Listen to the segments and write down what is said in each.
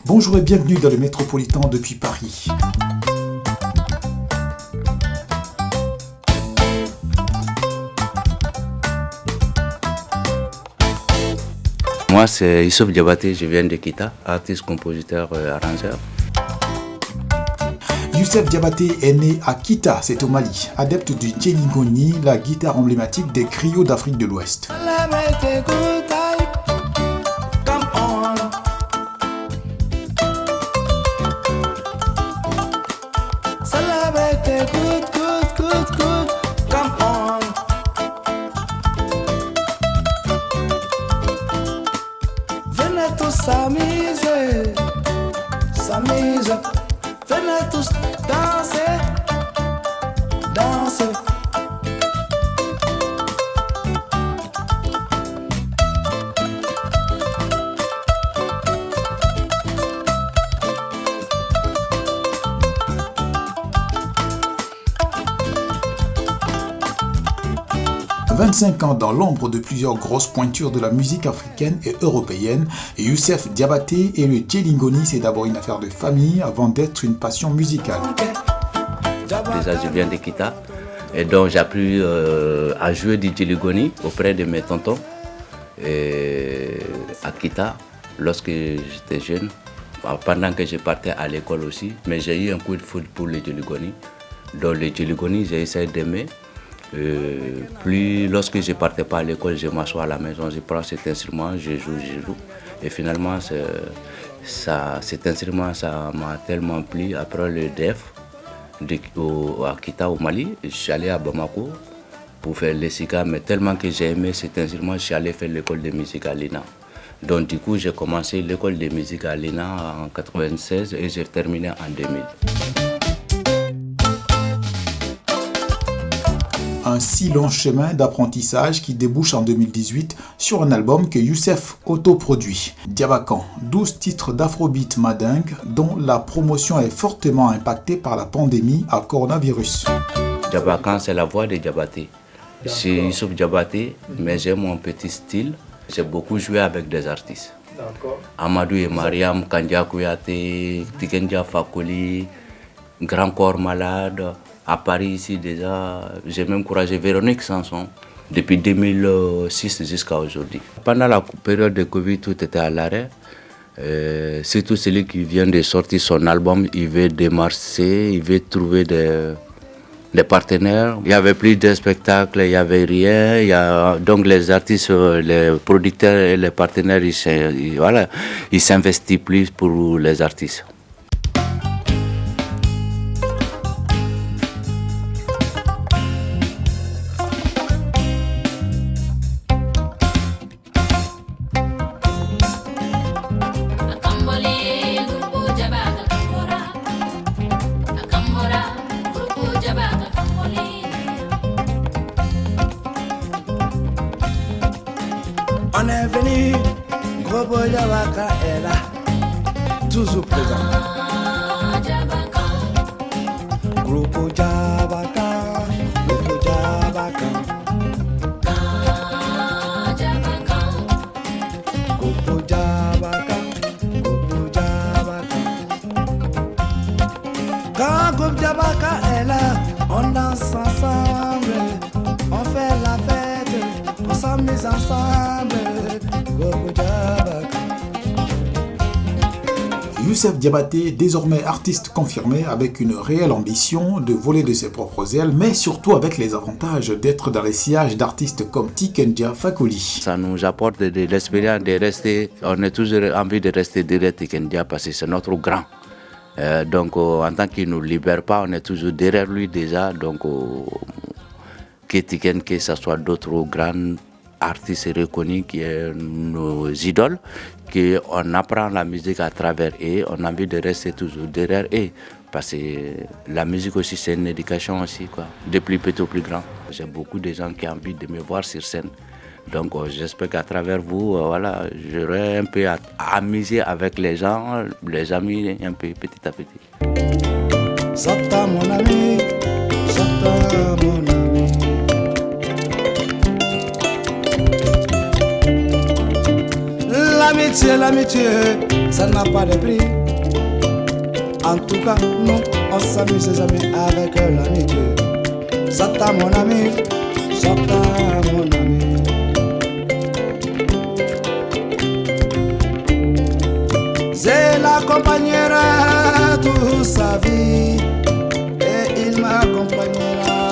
Bonjour et bienvenue dans le Métropolitain depuis Paris. Moi, c'est Youssouf Diabaté, je viens de Kita, artiste, compositeur, arrangeur. Youssouf Diabaté est né à Kita, c'est au Mali. Adepte du djellingoni, la guitare emblématique des griots d'Afrique de l'Ouest. S'amuser, venez tous danser, danser. À 25 ans dans l'ombre de plusieurs grosses pointures de la musique africaine et européenne, Youssouf Diabaté et le djellingoni, c'est d'abord une affaire de famille avant d'être une passion musicale. Déjà, je viens de Kita et donc j'ai appris à jouer du djellingoni auprès de mes tontons à Kita lorsque j'étais jeune, pendant que je partais à l'école aussi. Mais j'ai eu un coup de foudre pour le djellingoni. Donc le djellingoni, j'ai essayé d'aimer. Puis lorsque je ne partais pas à l'école, je m'assois à la maison, je prends cet instrument, je joue. Et finalement, cet instrument, ça m'a tellement plu. Après le DEF, à Kita au Mali, je suis allé à Bamako pour faire le SICA, mais tellement que j'ai aimé cet instrument, je suis allé faire l'école de musique à l'ENA. Donc du coup, j'ai commencé l'école de musique à l'ENA en 1996 et j'ai terminé en 2000. Un si long chemin d'apprentissage qui débouche en 2018 sur un album que Youssouf autoproduit. Diabakan, 12 titres d'afrobeat madingue dont la promotion est fortement impactée par la pandémie à coronavirus. Diabakan, c'est la voix de Diabaté. C'est Youssouf Diabaté, mais j'ai mon petit style. J'ai beaucoup joué avec des artistes. Amadou et Mariam, Kandia Kouyaté, Tikendia Fakoli, Grand Corps Malade. À Paris, ici, déjà, j'ai même encouragé Véronique Sanson depuis 2006 jusqu'à aujourd'hui. Pendant la période de Covid, tout était à l'arrêt. Surtout celui qui vient de sortir son album, il veut démarcher, il veut trouver des partenaires. Il n'y avait plus de spectacles, il n'y avait rien. Donc les artistes, les producteurs et les partenaires, ils s'investissent plus pour les artistes. On est venu, Gros Boy Diabaka est là, toujours présent. Gros Boy Diabaka, Gros Boy Diabaka. Gros Boy Diabaka, Gros Boy Diabaka. Quand Gros Boy Diabaka est là, on danse ensemble, on fait la fête, on s'amuse ensemble. Youssouf Diabaté, désormais artiste confirmé avec une réelle ambition de voler de ses propres ailes, mais surtout avec les avantages d'être dans les sillages d'artistes comme Tikendia Fakoli. Ça nous apporte de l'expérience de rester, on a toujours envie de rester derrière Tikendia parce que c'est notre grand. Donc en tant qu'il ne nous libère pas, on est toujours derrière lui déjà. Donc que Tiken, que ce soit d'autres grands artistes reconnus qui sont nos idoles, qu'on apprend la musique à travers eux, on a envie de rester toujours derrière eux. Parce que la musique aussi, c'est une éducation aussi, quoi, de plus petit au plus grand. J'ai beaucoup de gens qui ont envie de me voir sur scène. Donc j'espère qu'à travers vous, voilà, j'aurai un peu à amuser avec les gens, les amis, un peu petit à petit. Sota mon ami, Sota mon ami. La l'amitié, ça n'a pas de prix. En tout cas, nous, on s'amuse jamais avec l'amitié. Zata mon ami, Zata mon ami. Je l'accompagnerai toute sa vie et il m'accompagnera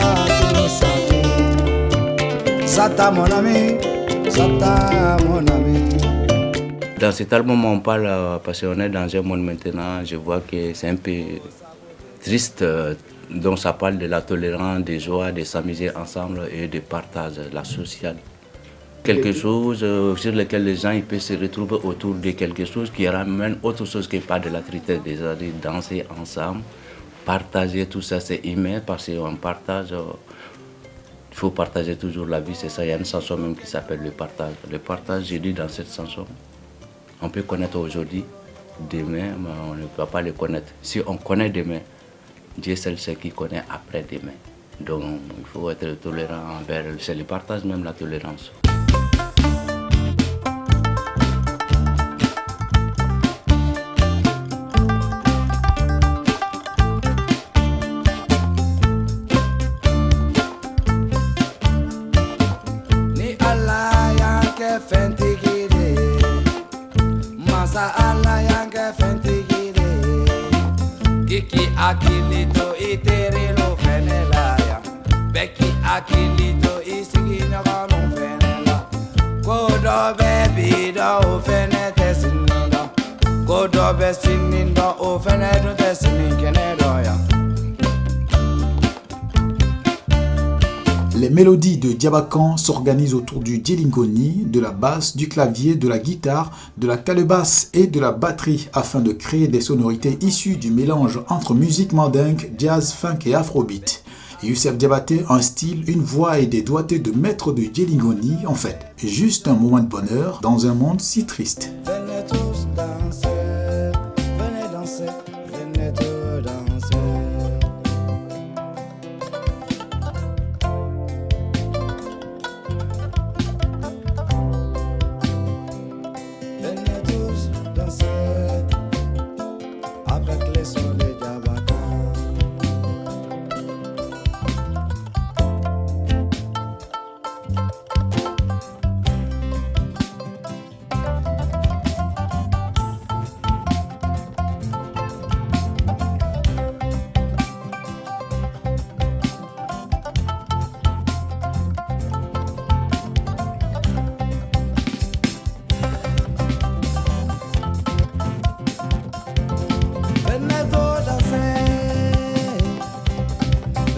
toute sa vie. Zata mon ami, Zata mon ami. Dans cet album, on parle parce qu'on est dans un monde maintenant, je vois que c'est un peu triste, donc ça parle de la tolérance, des joies, de s'amuser ensemble et de partage, la sociale. Quelque chose sur lequel les gens ils peuvent se retrouver autour de quelque chose qui ramène autre chose que pas de la tristesse, déjà de danser ensemble, partager tout ça, c'est humain parce qu'on partage. Il faut partager toujours la vie, c'est ça. Il y a une chanson même qui s'appelle le partage. Le partage, j'ai dit dans cette chanson. On peut connaître aujourd'hui, demain, mais on ne peut pas le connaître. Si on connaît demain, Dieu seul sait qui connaît après demain. Donc il faut être tolérant envers, c'est le partage même, la tolérance. Ni Allah yanke fentigide, masa Allah yanke fentigide. Kiki akilito iterilo fenelaya, beki akilito isigino kono fenela. Kodo bebi do fenete sinindo, kodo be sinindo o fenedo te sininkenedoya. Les mélodies de Diabakan s'organisent autour du djellingoni, de la basse, du clavier, de la guitare, de la calebasse et de la batterie afin de créer des sonorités issues du mélange entre musique mandingue, jazz, funk et afrobeat. Youssef Diabaté a un style, une voix et des doigtés de maître de djellingoni, en fait, juste un moment de bonheur dans un monde si triste. Venez tous danser, venez danser, venez tous danser. Venez tous danser avec les sons de Diabakan.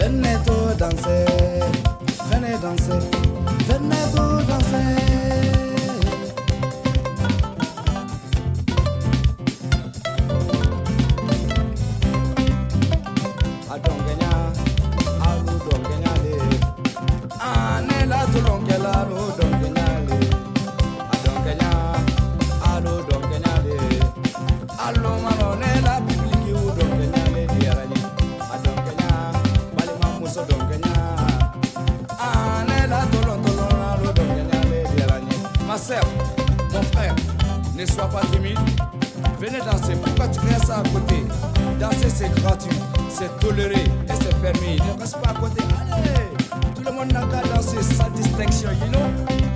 Venez tous danser, venez danser, venez tous danser. Adongenya, alu dongenya le, anela tulongela alu dongenya le. Adongenya, alu dongenya le, alu manonela bibliki u dongenya le diarani. Adongenya, balima muso dongenya, anela tolon alu dongenya le diarani. Ma sœur, mon frère, ne sois pas timide. Venez danser, pourquoi tu restes à côté? Danser c'est gratuit, c'est toléré et c'est permis. Ne reste pas à côté, allez! Tout le monde n'a qu'à danser sans distinction, you know?